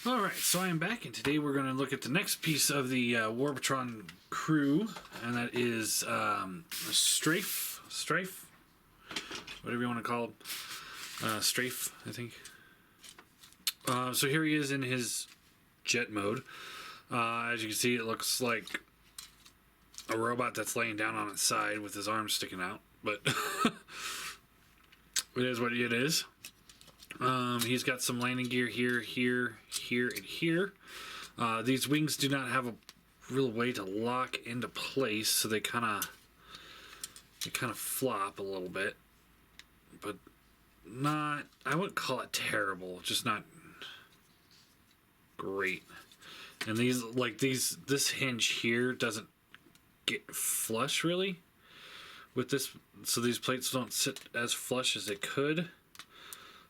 Alright, so I am back, and today we're going to look at the next piece of the Warbotron crew, and that is Strafe, whatever you want to call it. Strafe, I think. So here he is in his jet mode. As you can see, it looks like a robot that's laying down on its side with his arms sticking out, but it is what it is. He's got some landing gear here, and here. These wings do not have a real way to lock into place, so they kind of flop a little bit, but not, I wouldn't call it terrible, just not great. And these, like this hinge here doesn't get flush really with this, so these plates don't sit as flush as it could.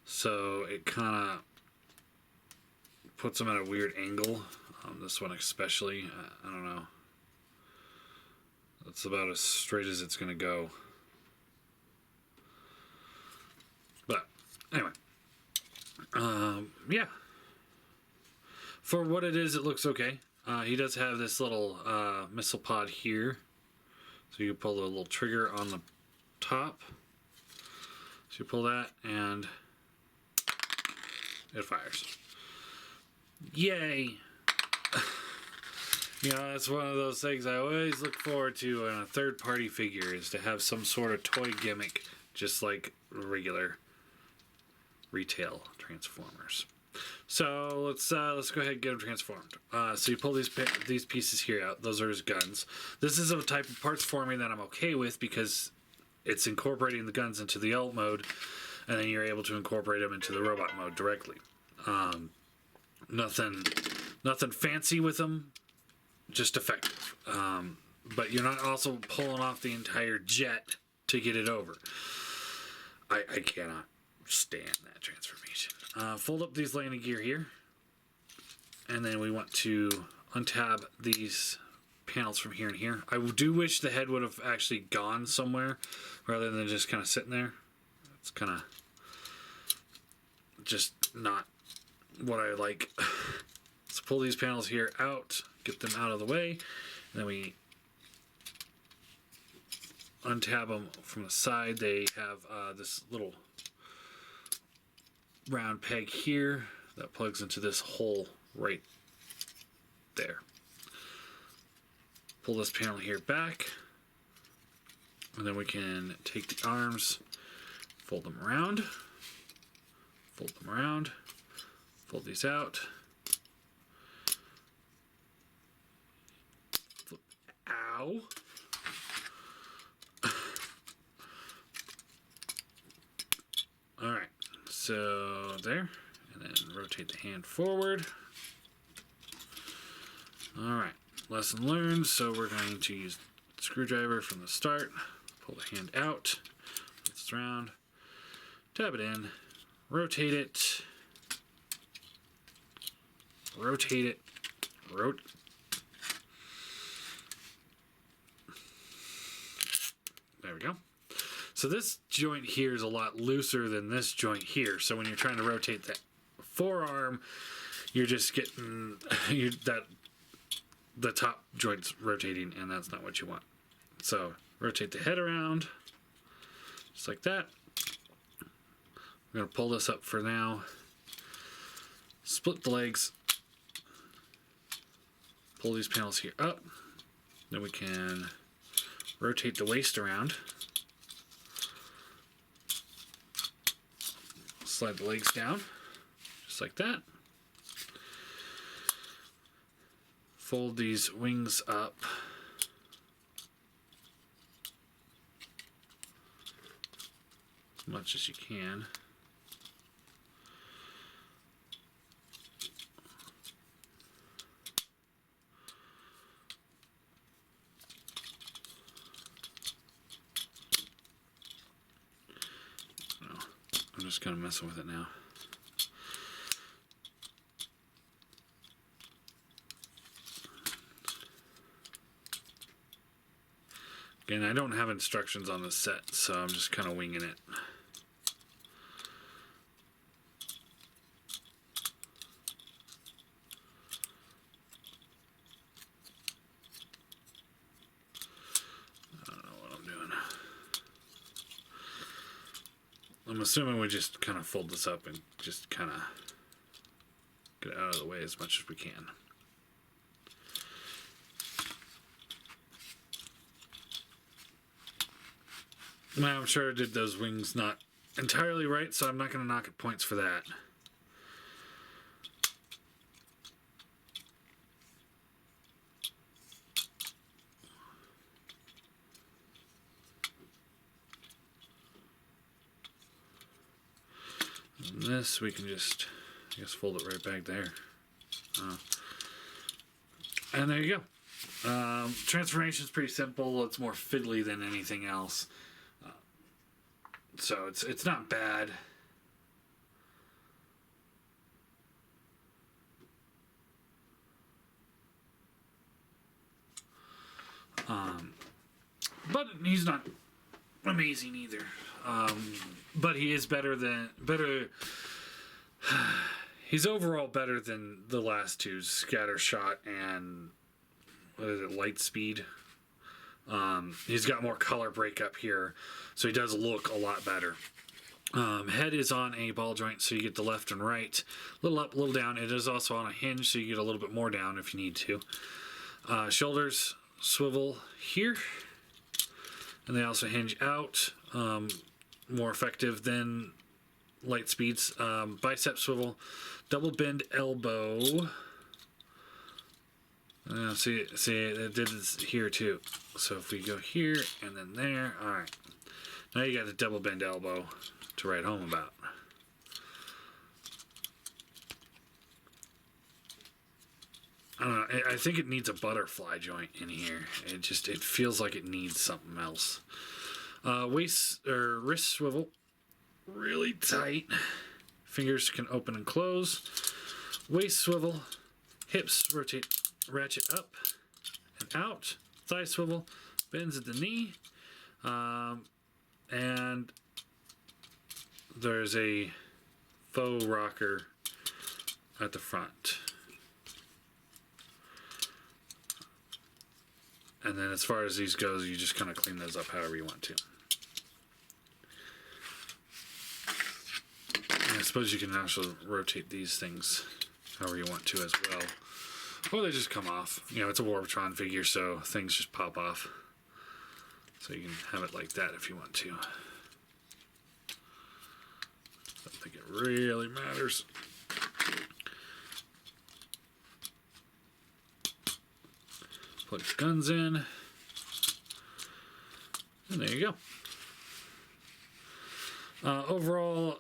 So it kind of puts them at a weird angle. This one especially, I don't know. That's about as straight as it's going to go. But anyway, yeah. For what it is, it looks okay. He does have this little missile pod here. So you pull the little trigger on the top. So you pull that and it fires. Yay! You know, that's one of those things I always look forward to in a third-party figure, is to have some sort of toy gimmick, just like regular retail Transformers. So let's go ahead and get them transformed. So you pull these pieces here out. Those are his guns. This is a type of parts forming that I'm okay with because it's incorporating the guns into the alt mode, and then you're able to incorporate them into the robot mode directly. Nothing fancy with them, just effective. But you're not also pulling off the entire jet to get it over. I cannot stand that transformation. Fold up these landing gear here, and then we want to untab these panels from here and here. I do wish the head would have actually gone somewhere rather than just kind of sitting there. It's kind of just not what I like. Let's pull these panels here out, get them out of the way, and then we untab them from the side. They have this little round peg here that plugs into this hole right there. Pull this panel here back, and then we can take the arms, fold them around, fold these out, flip, ow, alright, so there, and then rotate the hand forward. Alright, lesson learned, so we're going to use the screwdriver from the start, pull the hand out, it's around, tab it in, rotate it, there we go. So this joint here is a lot looser than this joint here. So when you're trying to rotate that forearm, you're just getting the top joint's rotating, and that's not what you want. So rotate the head around, just like that. I'm going to pull this up for now. Split the legs. Pull these panels here up. Then we can rotate the waist around. Slide the legs down, just like that. Fold these wings up. As much as you can. I'm just kind of messing with it now. Again, I don't have instructions on this set, so I'm just kind of winging it. I'm assuming we just kind of fold this up and just kind of get it out of the way as much as we can. Now, I'm sure I did those wings not entirely right, so I'm not going to knock it points for that. And this, we can just, I guess, fold it right back there. And there you go. Transformation is pretty simple. It's more fiddly than anything else. So it's not bad. But he's not amazing either. But he is better. He's overall better than the last two, Scattershot and what is it, Light Speed. He's got more color breakup here, so he does look a lot better. Head is on a ball joint, so you get the left and right. A little up, a little down. It is also on a hinge, so you get a little bit more down if you need to. Shoulders swivel here, and they also hinge out. More effective than Light Speed's. Bicep swivel, double bend elbow. See, it did this here too. So if we go here and then there, all right. Now you got the double bend elbow to write home about. I don't know. I think it needs a butterfly joint in here. It feels like it needs something else. Waist or wrist swivel, really tight. Fingers can open and close. Waist swivel, hips rotate, ratchet up and out. Thigh swivel, bends at the knee, and there's a faux rocker at the front. And then as far as these goes, you just kind of clean those up however you want to. And I suppose you can also rotate these things however you want to as well. Or they just come off. You know, it's a Warbotron figure, so things just pop off. So you can have it like that if you want to. I don't think it really matters. Plug the guns in. And there you go. Overall,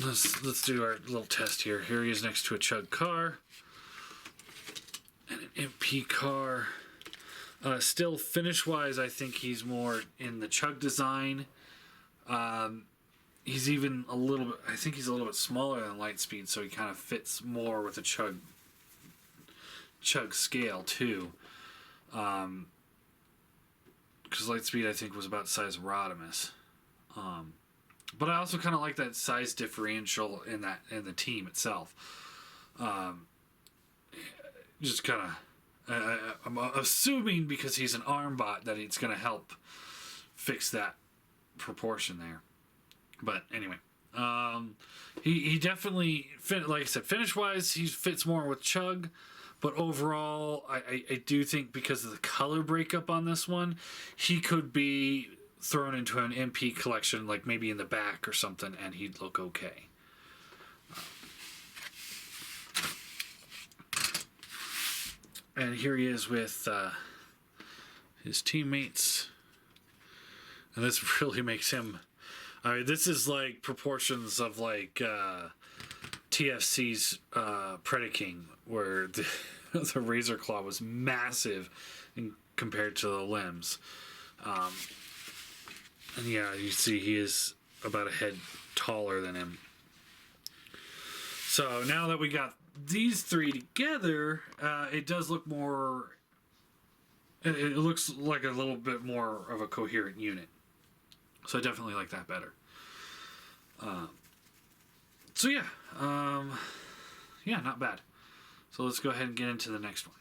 let's do our little test here. Here he is next to a Chug car and an MP car. Still, finish-wise, I think he's more in the Chug design. He's even a little bit. I think he's a little bit smaller than Lightspeed, so he kind of fits more with a Chug scale too. Because Lightspeed, I think, was about the size of Rodimus. But I also kind of like that size differential in the team itself. Just kind of, I'm assuming because he's an arm bot that it's going to help fix that proportion there. But anyway, he definitely like I said, finish wise, he fits more with Chug. But overall, I do think because of the color breakup on this one, he could be thrown into an MP collection, like maybe in the back or something, and he'd look okay. And here he is with his teammates. And this really makes him... I mean, this is like proportions of like TFC's Predaking, where the Razor Claw was massive compared to the limbs. And yeah, you see he is about a head taller than him. So now that we got these three together, it does look more... It looks like a little bit more of a coherent unit. So I definitely like that better. So yeah. Yeah, not bad. So let's go ahead and get into the next one.